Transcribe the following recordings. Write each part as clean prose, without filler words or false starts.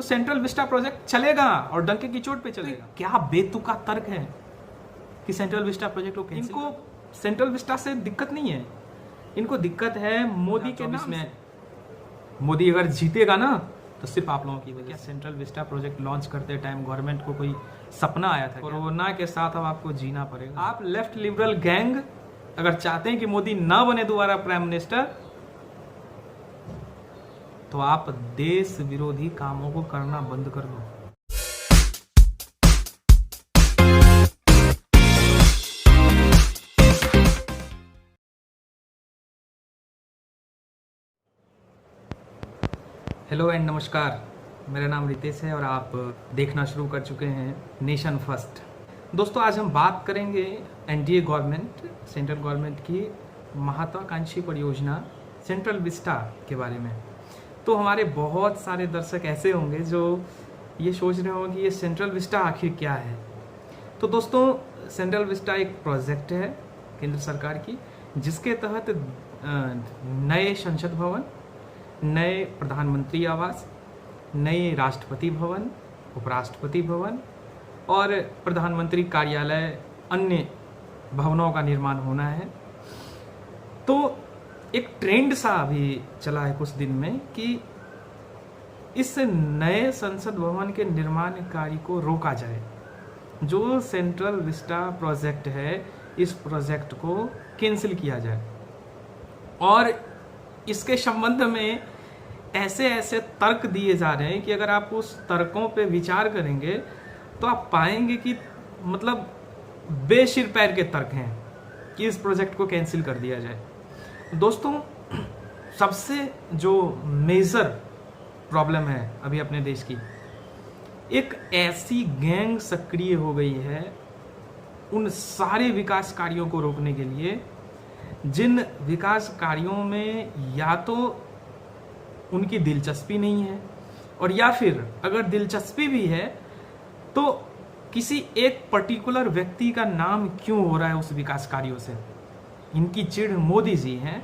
तो central Vista project चलेगा और डंके की चोट पे चलेगा। क्या बेतुका तर्क है कि सेंट्रल विस्टा प्रोजेक्ट को कैंसिल। इनको सेंट्रल विस्टा से दिक्कत नहीं है, इनको दिक्कत है मोदी के नाम में। मोदी अगर जीतेगा ना तो सिर्फ आप लोगों की वजह से। सेंट्रल विस्टा प्रोजेक्ट लॉन्च करते टाइम गवर्नमेंट को कोई सपना आया था? कोरोना के साथ अब आपको जीना पड़ेगा। आप लेफ्ट लिबरल गैंग अगर चाहते हैं कि मोदी ना बने दोबारा प्राइम मिनिस्टर, तो आप देश विरोधी कामों को करना बंद कर दो। हेलो एंड नमस्कार, मेरा नाम रितेश है और आप देखना शुरू कर चुके हैं नेशन फर्स्ट। दोस्तों, आज हम बात करेंगे एनडीए गवर्नमेंट, सेंट्रल गवर्नमेंट की महत्वाकांक्षी परियोजना सेंट्रल विस्टा के बारे में। तो हमारे बहुत सारे दर्शक ऐसे होंगे जो ये सोच रहे होंगे कि ये सेंट्रल विस्टा आखिर क्या है। तो दोस्तों, सेंट्रल विस्टा एक प्रोजेक्ट है केंद्र सरकार की, जिसके तहत नए संसद भवन, नए प्रधानमंत्री आवास, नए राष्ट्रपति भवन, उपराष्ट्रपति भवन और प्रधानमंत्री कार्यालय, अन्य भवनों का निर्माण होना है। तो एक ट्रेंड सा अभी चला है कुछ दिन में कि इस नए संसद भवन के निर्माण कार्य को रोका जाए। जो सेंट्रल विस्टा प्रोजेक्ट है, इस प्रोजेक्ट को कैंसिल किया जाए। और इसके संबंध में ऐसे ऐसे तर्क दिए जा रहे हैं कि अगर आप उस तर्कों पे विचार करेंगे तो आप पाएंगे कि मतलब बेसिर पैर के तर्क हैं कि इस प्रोजेक्ट को कैंसिल कर दिया जाए। दोस्तों, सबसे जो मेजर प्रॉब्लम है अभी अपने देश की, एक ऐसी गैंग सक्रिय हो गई है उन सारे विकास कार्यों को रोकने के लिए जिन विकास कार्यों में या तो उनकी दिलचस्पी नहीं है, और या फिर अगर दिलचस्पी भी है तो किसी एक पर्टिकुलर व्यक्ति का नाम क्यों हो रहा है उस विकास कार्यों से। इनकी चिढ़ मोदी जी हैं,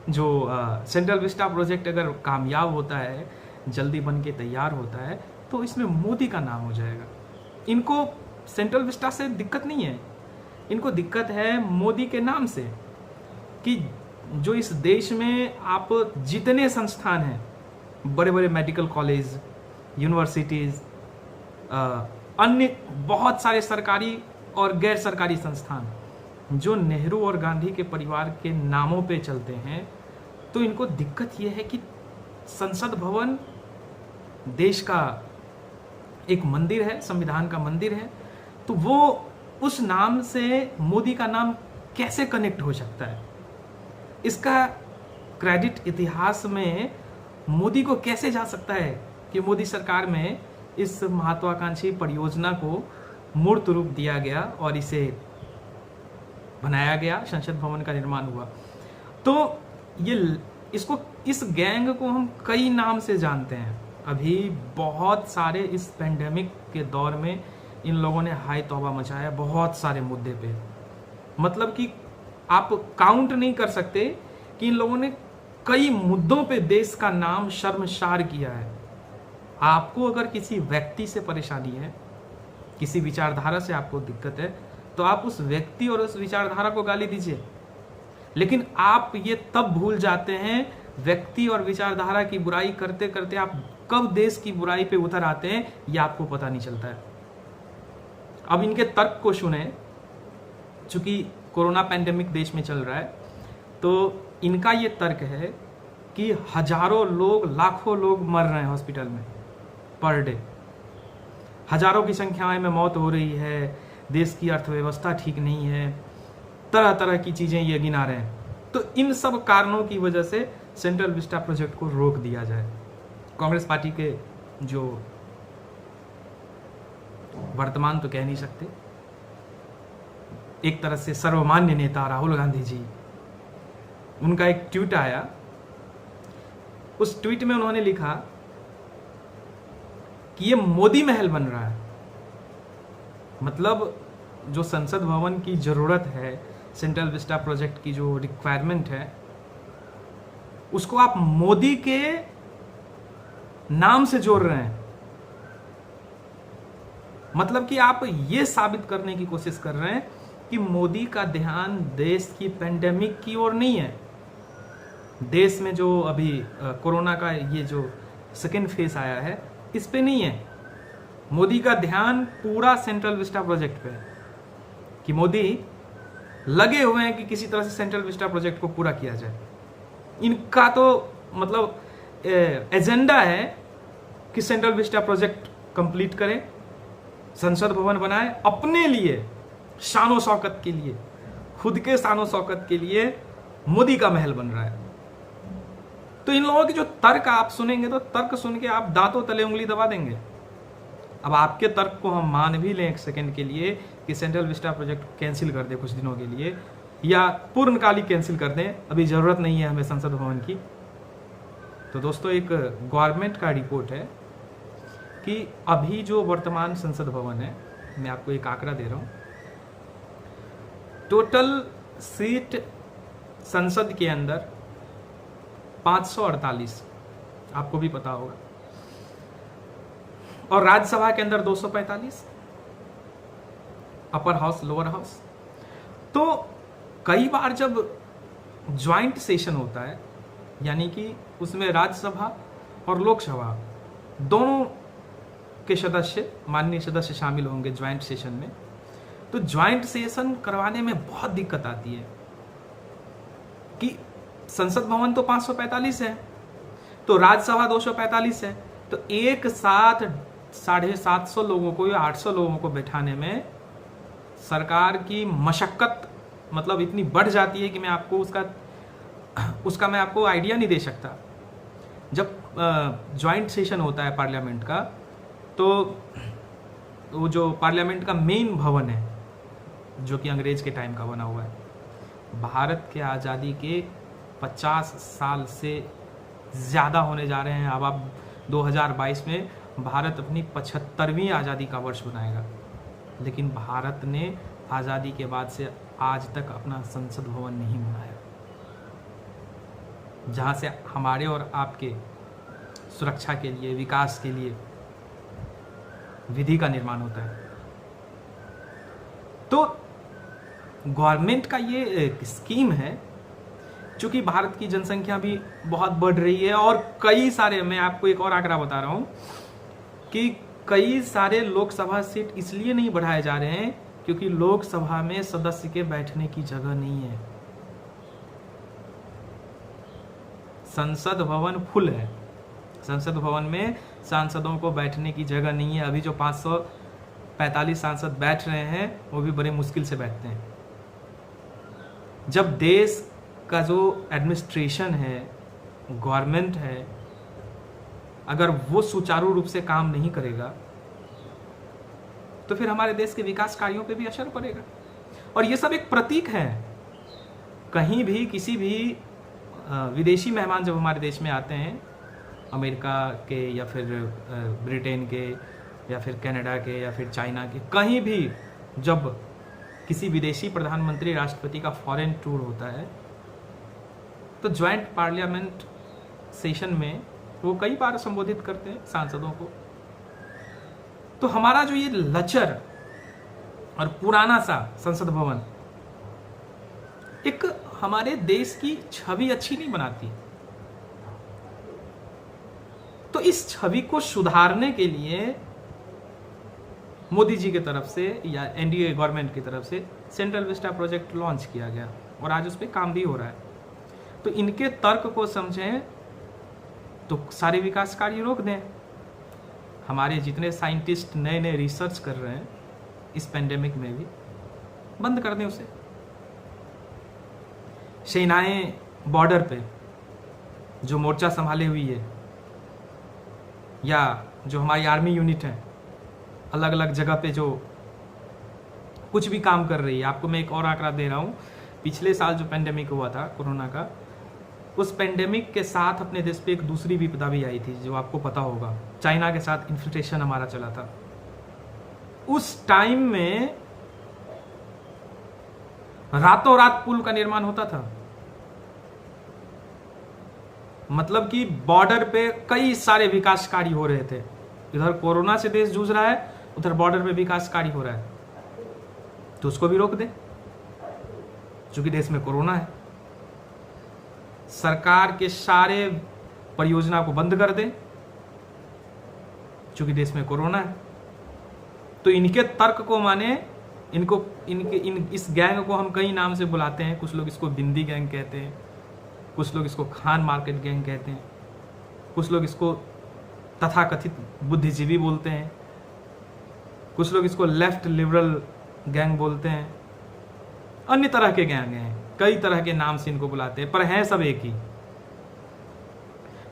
जो सेंट्रल विस्टा प्रोजेक्ट अगर कामयाब होता है, जल्दी बन के तैयार होता है, तो इसमें मोदी का नाम हो जाएगा। इनको सेंट्रल विस्टा से दिक्कत नहीं है, इनको दिक्कत है मोदी के नाम से, कि जो इस देश में आप जितने संस्थान हैं, बड़े बड़े मेडिकल कॉलेज, यूनिवर्सिटीज़, अन्य बहुत सारे सरकारी और गैर सरकारी संस्थान जो नेहरू और गांधी के परिवार के नामों पे चलते हैं, तो इनको दिक्कत ये है कि संसद भवन देश का एक मंदिर है, संविधान का मंदिर है, तो वो उस नाम से मोदी का नाम कैसे कनेक्ट हो सकता है। इसका क्रेडिट इतिहास में मोदी को कैसे जा सकता है कि मोदी सरकार में इस महत्वाकांक्षी परियोजना को मूर्त रूप दिया गया और इसे बनाया गया, संसद भवन का निर्माण हुआ। तो इस गैंग को हम कई नाम से जानते हैं। अभी बहुत सारे इस पेंडेमिक के दौर में इन लोगों ने हाय तौबा मचाया बहुत सारे मुद्दे पे। मतलब कि आप काउंट नहीं कर सकते कि इन लोगों ने कई मुद्दों पे देश का नाम शर्मसार किया है। आपको अगर किसी व्यक्ति से परेशानी है, किसी विचारधारा से आपको दिक्कत है, तो आप उस व्यक्ति और उस विचारधारा को गाली दीजिए। लेकिन आप ये तब भूल जाते हैं, व्यक्ति और विचारधारा की बुराई करते करते आप कब देश की बुराई पे उतर आते हैं, ये आपको पता नहीं चलता है। अब इनके तर्क को सुने। चूंकि कोरोना पैंडेमिक देश में चल रहा है, तो इनका ये तर्क है कि हजारों लोग, लाखों लोग मर रहे हैं हॉस्पिटल में पर डे, हजारों की संख्या में मौत हो रही है, देश की अर्थव्यवस्था ठीक नहीं है, तरह तरह की चीजें ये गिना रहे हैं। तो इन सब कारणों की वजह से सेंट्रल विस्टा प्रोजेक्ट को रोक दिया जाए। कांग्रेस पार्टी के जो वर्तमान तो कह नहीं सकते, एक तरह से सर्वमान्य नेता राहुल गांधी जी, उनका एक ट्वीट आया। उस ट्वीट में उन्होंने लिखा कि ये मोदी महल बन रहा है। मतलब जो संसद भवन की जरूरत है, सेंट्रल विस्टा प्रोजेक्ट की जो रिक्वायरमेंट है, उसको आप मोदी के नाम से जोड़ रहे हैं। मतलब कि आप ये साबित करने की कोशिश कर रहे हैं कि मोदी का ध्यान देश की पेंडेमिक की ओर नहीं है, देश में जो अभी कोरोना का ये जो सेकेंड फेज आया है इस पे नहीं है। मोदी का ध्यान पूरा सेंट्रल विस्टा प्रोजेक्ट पे है कि मोदी लगे हुए हैं कि किसी तरह से सेंट्रल विस्टा प्रोजेक्ट को पूरा किया जाए। इनका तो मतलब एजेंडा है कि सेंट्रल विस्टा प्रोजेक्ट कंप्लीट करें, संसद भवन बनाए, अपने लिए शानो शौकत के लिए, खुद के शानो शौकत के लिए मोदी का महल बन रहा है। तो इन लोगों के जो तर्क आप सुनेंगे तो तर्क सुन के आप दांतों तले उंगली दबा देंगे। अब आपके तर्क को हम मान भी लें एक सेकंड के लिए कि सेंट्रल विस्टा प्रोजेक्ट कैंसिल कर दे कुछ दिनों के लिए, या पूर्णकालिक कैंसिल कर दें, अभी जरूरत नहीं है हमें संसद भवन की। तो दोस्तों एक गवर्नमेंट का रिपोर्ट है कि अभी जो वर्तमान संसद भवन है, मैं आपको एक आंकड़ा दे रहा हूं, टोटल सीट संसद के अंदर 548, आपको भी पता होगा, और राज्यसभा के अंदर 245, अपर हाउस लोअर हाउस। तो कई बार जब ज्वाइंट सेशन होता है, यानी कि उसमें राज्यसभा और लोकसभा दोनों के सदस्य, माननीय सदस्य शामिल होंगे ज्वाइंट सेशन में, तो ज्वाइंट सेशन करवाने में बहुत दिक्कत आती है कि संसद भवन तो 545 है, तो राज्यसभा 245 है, तो एक साथ 750 लोगों को या 800 लोगों को बैठाने में सरकार की मशक्कत मतलब इतनी बढ़ जाती है कि मैं आपको उसका मैं आपको आइडिया नहीं दे सकता। जब ज्वाइंट सेशन होता है पार्लियामेंट का, तो वो जो पार्लियामेंट का मेन भवन है जो कि अंग्रेज के टाइम का बना हुआ है, भारत के आज़ादी के 50 साल से ज़्यादा होने जा रहे हैं। अब आप 2022 में भारत अपनी 75वीं आज़ादी का वर्ष बनाएगा, लेकिन भारत ने आज़ादी के बाद से आज तक अपना संसद भवन नहीं बनाया, जहाँ से हमारे और आपके सुरक्षा के लिए, विकास के लिए विधि का निर्माण होता है। तो गवर्नमेंट का ये एक स्कीम है, चूंकि भारत की जनसंख्या भी बहुत बढ़ रही है और कई सारे, मैं आपको एक और आंकड़ा बता रहा हूं कि कई सारे लोकसभा सीट इसलिए नहीं बढ़ाए जा रहे हैं क्योंकि लोकसभा में सदस्य के बैठने की जगह नहीं है। संसद भवन फुल है, संसद भवन में सांसदों को बैठने की जगह नहीं है। अभी जो 545 सांसद बैठ रहे हैं वो भी बड़े मुश्किल से बैठते हैं। जब देश का जो एडमिनिस्ट्रेशन है, गवर्नमेंट है, अगर वो सुचारू रूप से काम नहीं करेगा तो फिर हमारे देश के विकास कार्यों पे भी असर पड़ेगा। और ये सब एक प्रतीक है। कहीं भी किसी भी विदेशी मेहमान जब हमारे देश में आते हैं, अमेरिका के या फिर ब्रिटेन के या फिर कनाडा के या फिर चाइना के, कहीं भी जब किसी विदेशी प्रधानमंत्री राष्ट्रपति का फॉरेन टूर होता है तो ज्वाइंट पार्लियामेंट सेशन में वो कई बार संबोधित करते हैं सांसदों को। तो हमारा जो ये लचर और पुराना सा संसद भवन एक हमारे देश की छवि अच्छी नहीं बनाती। तो इस छवि को सुधारने के लिए मोदी जी की तरफ से या एनडीए गवर्नमेंट की तरफ से सेंट्रल विस्टा प्रोजेक्ट लॉन्च किया गया और आज उस पर काम भी हो रहा है। तो इनके तर्क को समझें तो सारे विकास कार्य रोक दें। हमारे जितने साइंटिस्ट नए नए रिसर्च कर रहे हैं इस पेंडेमिक में भी बंद कर दें उसे। सेनाएं बॉर्डर पे जो मोर्चा संभाले हुई है या जो हमारी आर्मी यूनिट है अलग अलग जगह पे जो कुछ भी काम कर रही है। आपको मैं एक और आंकड़ा दे रहा हूँ, पिछले साल जो पेंडेमिक हुआ था कोरोना का, उस पेंडेमिक के साथ अपने देश पे एक दूसरी विपदा भी आई थी जो आपको पता होगा। चाइना के साथ इन्फिल्ट्रेशन हमारा चला था। उस टाइम में रातों रात पुल का निर्माण होता था। मतलब कि बॉर्डर पे कई सारे विकास कार्य हो रहे थे। इधर कोरोना से देश जूझ रहा है, उधर बॉर्डर पे विकास कार्य हो रहा है, तो उसको भी रोक दे, क्योंकि देश में कोरोना है। सरकार के सारे परियोजना को बंद कर दे, क्योंकि देश में कोरोना है। तो इनके तर्क को माने, इस गैंग को हम कई नाम से बुलाते हैं। कुछ लोग इसको बिंदी गैंग कहते हैं, कुछ लोग इसको खान मार्केट गैंग कहते हैं, कुछ लोग इसको तथाकथित बुद्धिजीवी बोलते हैं, कुछ लोग इसको लेफ्ट लिबरल गैंग बोलते हैं, अन्य तरह के गैंग हैं, कई तरह के नाम से इनको बुलाते हैं, पर हैं सब एक ही।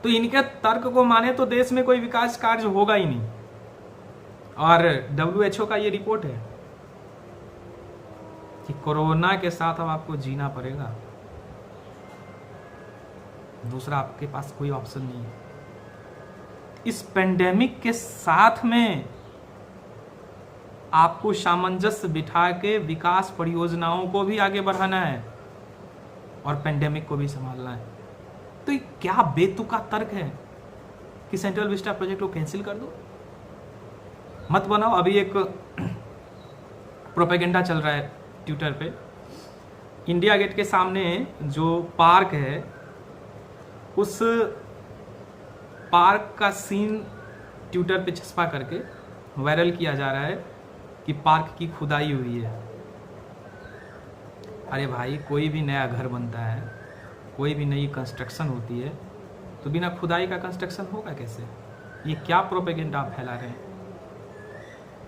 तो इनके तर्क को माने तो देश में कोई विकास कार्य होगा ही नहीं। और WHO का ये रिपोर्ट है कि कोरोना के साथ अब आपको जीना पड़ेगा, दूसरा आपके पास कोई ऑप्शन नहीं है। इस पेंडेमिक के साथ में आपको सामंजस्य बिठा के विकास परियोजनाओं को भी आगे बढ़ाना है और पेंडेमिक को भी संभालना है। तो ये क्या बेतुका तर्क है कि सेंट्रल विस्टा प्रोजेक्ट को कैंसिल कर दो, मत बनाओ। अभी एक प्रोपेगेंडा चल रहा है ट्विटर पे, इंडिया गेट के सामने जो पार्क है, उस पार्क का सीन ट्विटर पे छपा करके वायरल किया जा रहा है कि पार्क की खुदाई हुई है। अरे भाई, कोई भी नया घर बनता है, कोई भी नई कंस्ट्रक्शन होती है, तो बिना खुदाई का कंस्ट्रक्शन होगा कैसे? ये क्या प्रोपेगेंडा आप फैला रहे हैं?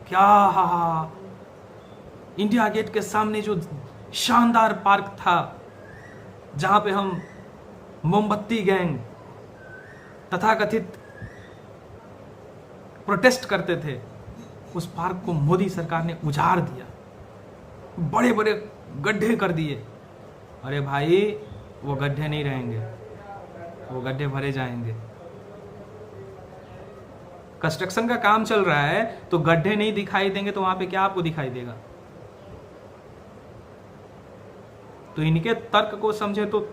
क्या इंडिया गेट के सामने जो शानदार पार्क था, जहां पे हम मोमबत्ती गैंग तथाकथित प्रोटेस्ट करते थे, उस पार्क को मोदी सरकार ने उजाड़ दिया, बड़े बड़े गड्ढे कर दिए। अरे भाई, वो गड्ढे नहीं रहेंगे, वो गड्ढे भरे जाएंगे। कंस्ट्रक्शन का काम चल रहा है तो गड्ढे नहीं दिखाई देंगे, तो वहां पे क्या आपको दिखाई देगा? तो इनके तर्क को समझे तो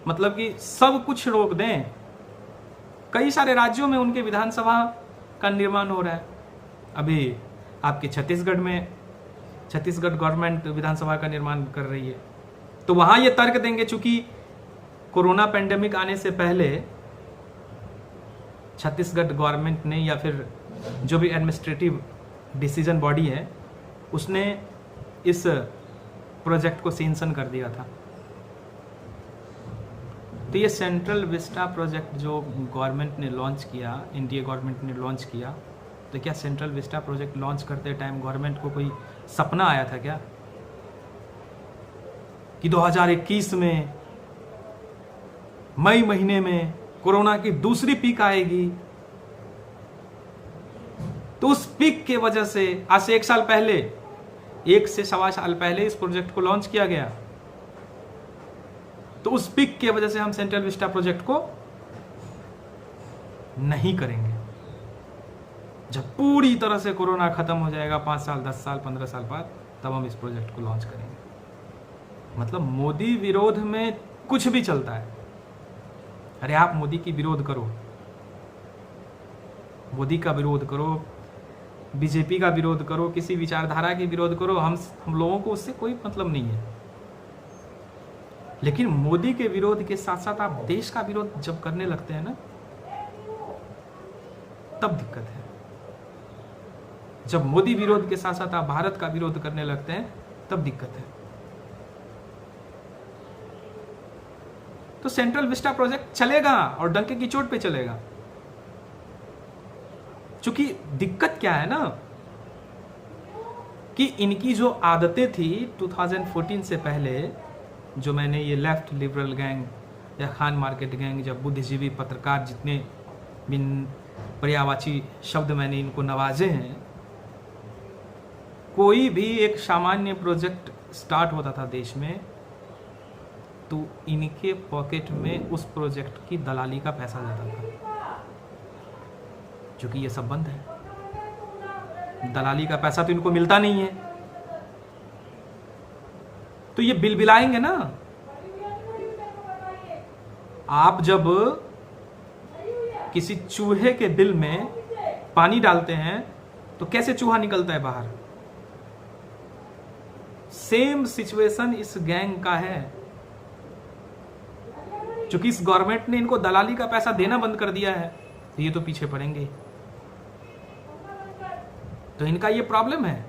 मतलब कि सब कुछ रोक दें। कई सारे राज्यों में उनके विधानसभा का निर्माण हो रहा है। अभी आपके छत्तीसगढ़ में, छत्तीसगढ़ गवर्नमेंट विधानसभा का निर्माण कर रही है, तो वहां ये तर्क देंगे चूंकि कोरोना पेंडेमिक आने से पहले छत्तीसगढ़ गवर्नमेंट ने या फिर जो भी एडमिनिस्ट्रेटिव डिसीजन बॉडी है, उसने इस प्रोजेक्ट को सैंक्शन कर दिया था। तो ये सेंट्रल विस्टा प्रोजेक्ट जो गवर्नमेंट ने लॉन्च किया, एनडीए गवर्नमेंट ने लॉन्च किया, तो क्या सेंट्रल विस्टा प्रोजेक्ट लॉन्च करते टाइम गवर्नमेंट को कोई सपना आया था क्या कि 2021 में मई महीने में कोरोना की दूसरी पीक आएगी? तो उस पीक के वजह से आज से 1 साल पहले, 1 से सवा साल पहले इस प्रोजेक्ट को लॉन्च किया गया। तो उस पीक के वजह से हम सेंट्रल विस्टा प्रोजेक्ट को नहीं करेंगे। जब पूरी तरह से कोरोना खत्म हो जाएगा 5 साल, 10 साल, 15 साल बाद, तब हम इस प्रोजेक्ट को लॉन्च करेंगे। मतलब मोदी विरोध में कुछ भी चलता है। अरे आप मोदी की विरोध करो, मोदी का विरोध करो, बीजेपी का विरोध करो, किसी विचारधारा की विरोध करो, हम लोगों को उससे कोई मतलब नहीं है। लेकिन मोदी के विरोध के साथ साथ आप देश का विरोध जब करने लगते हैं ना, तब दिक्कत है। जब मोदी विरोध के साथ साथ आप भारत का विरोध करने लगते हैं, तब दिक्कत है। तो सेंट्रल विस्टा प्रोजेक्ट चलेगा और डंके की चोट पे चलेगा। क्योंकि दिक्कत क्या है ना कि इनकी जो आदतें थी 2014 से पहले, जो मैंने ये लेफ्ट लिबरल गैंग या खान मार्केट गैंग, जब बुद्धिजीवी पत्रकार जितने बिन पर्यायवाची शब्द मैंने इनको नवाजे हैं, कोई भी एक सामान्य प्रोजेक्ट स्टार्ट होता था देश में, तो इनके पॉकेट में उस प्रोजेक्ट की दलाली का पैसा जाता था। क्योंकि ये सब बंद है, दलाली का पैसा तो इनको मिलता नहीं है, तो ये बिल बिलाएंगे ना। आप जब किसी चूहे के बिल में पानी डालते हैं तो कैसे चूहा निकलता है बाहर? सेम सिचुएशन इस गैंग का है। चूंकि इस गवर्नमेंट ने इनको दलाली का पैसा देना बंद कर दिया है, तो ये तो पीछे पड़ेंगे। तो इनका ये प्रॉब्लम है,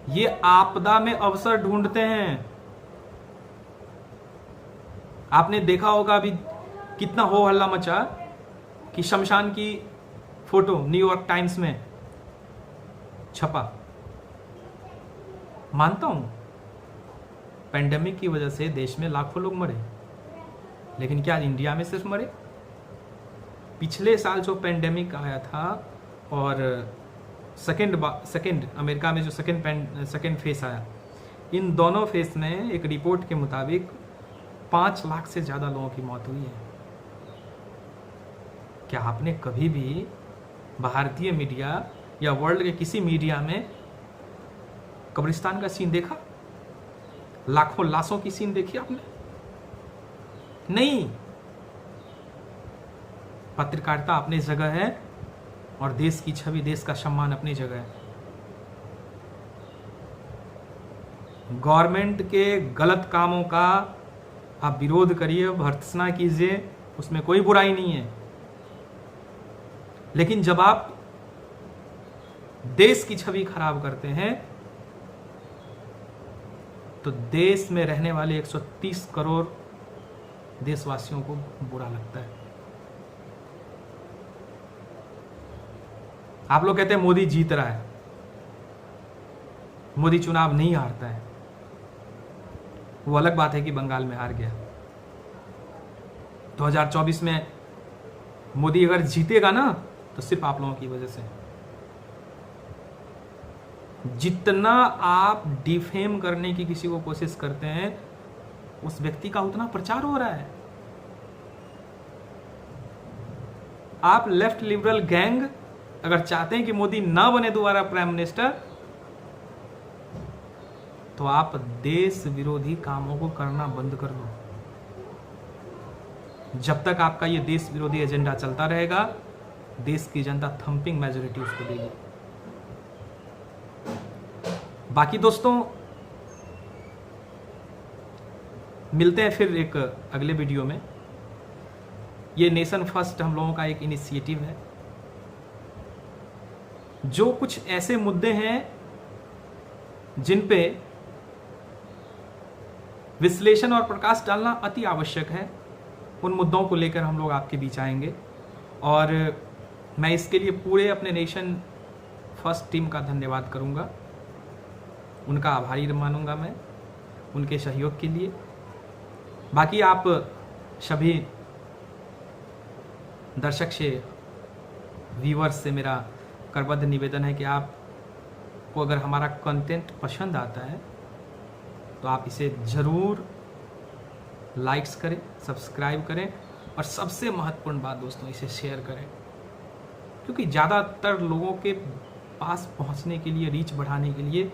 ये आपदा में अवसर ढूंढते हैं। आपने देखा होगा अभी कितना हो हल्ला मचा कि शमशान की फोटो न्यूयॉर्क टाइम्स में छपा। मानता हूं पेंडेमिक की वजह से देश में लाखों लोग मरे, लेकिन क्या इंडिया में सिर्फ मरे? पिछले साल जो पेंडेमिक आया था और सेकेंड अमेरिका में जो सेकेंड फेस आया, इन दोनों फेस में एक रिपोर्ट के मुताबिक 5 लाख से ज़्यादा लोगों की मौत हुई है। क्या आपने कभी भी भारतीय मीडिया या वर्ल्ड के किसी मीडिया में कब्रिस्तान का सीन देखा? लाखों लाशों की सीन देखी आपने? नहीं। पत्रकारिता अपनी जगह है और देश की छवि, देश का सम्मान अपनी जगह है। गवर्नमेंट के गलत कामों का आप विरोध करिए, भर्त्सना कीजिए, उसमें कोई बुराई नहीं है। लेकिन जब आप देश की छवि खराब करते हैं तो देश में रहने वाले 130 करोड़ देशवासियों को बुरा लगता है। आप लोग कहते हैं मोदी जीत रहा है। मोदी चुनाव नहीं हारता है। वो अलग बात है कि बंगाल में हार गया। 2024 में मोदी अगर जीतेगा ना तो सिर्फ आप लोगों की वजह से। जितना आप डिफेम करने की किसी को कोशिश करते हैं, उस व्यक्ति का उतना प्रचार हो रहा है। आप लेफ्ट लिबरल गैंग अगर चाहते हैं कि मोदी ना बने दोबारा प्राइम मिनिस्टर, तो आप देश विरोधी कामों को करना बंद कर दो। जब तक आपका ये देश विरोधी एजेंडा चलता रहेगा, देश की जनता थंपिंग मेजोरिटी उसको देगी। बाकी दोस्तों, मिलते हैं फिर एक अगले वीडियो में। ये नेशन फर्स्ट हम लोगों का एक इनिशिएटिव है। जो कुछ ऐसे मुद्दे हैं जिन पे विश्लेषण और प्रकाश डालना अति आवश्यक है, उन मुद्दों को लेकर हम लोग आपके बीच आएंगे। और मैं इसके लिए पूरे अपने नेशन फर्स्ट टीम का धन्यवाद करूंगा, उनका आभारी मानूंगा मैं उनके सहयोग के लिए। बाकी आप सभी दर्शक से, व्यूअर्स से मेरा करबद्ध निवेदन है कि आपको अगर हमारा कंटेंट पसंद आता है तो आप इसे ज़रूर लाइक्स करें, सब्सक्राइब करें और सबसे महत्वपूर्ण बात दोस्तों, इसे शेयर करें, क्योंकि ज़्यादातर लोगों के पास पहुंचने के लिए, रीच बढ़ाने के लिए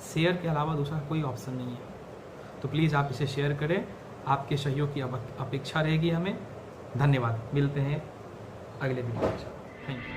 शेयर के अलावा दूसरा कोई ऑप्शन नहीं है। तो प्लीज़ आप इसे शेयर करें। आपके सहयोग की अपेक्षा रहेगी हमें। धन्यवाद। मिलते हैं अगले वीडियो में। Thank you.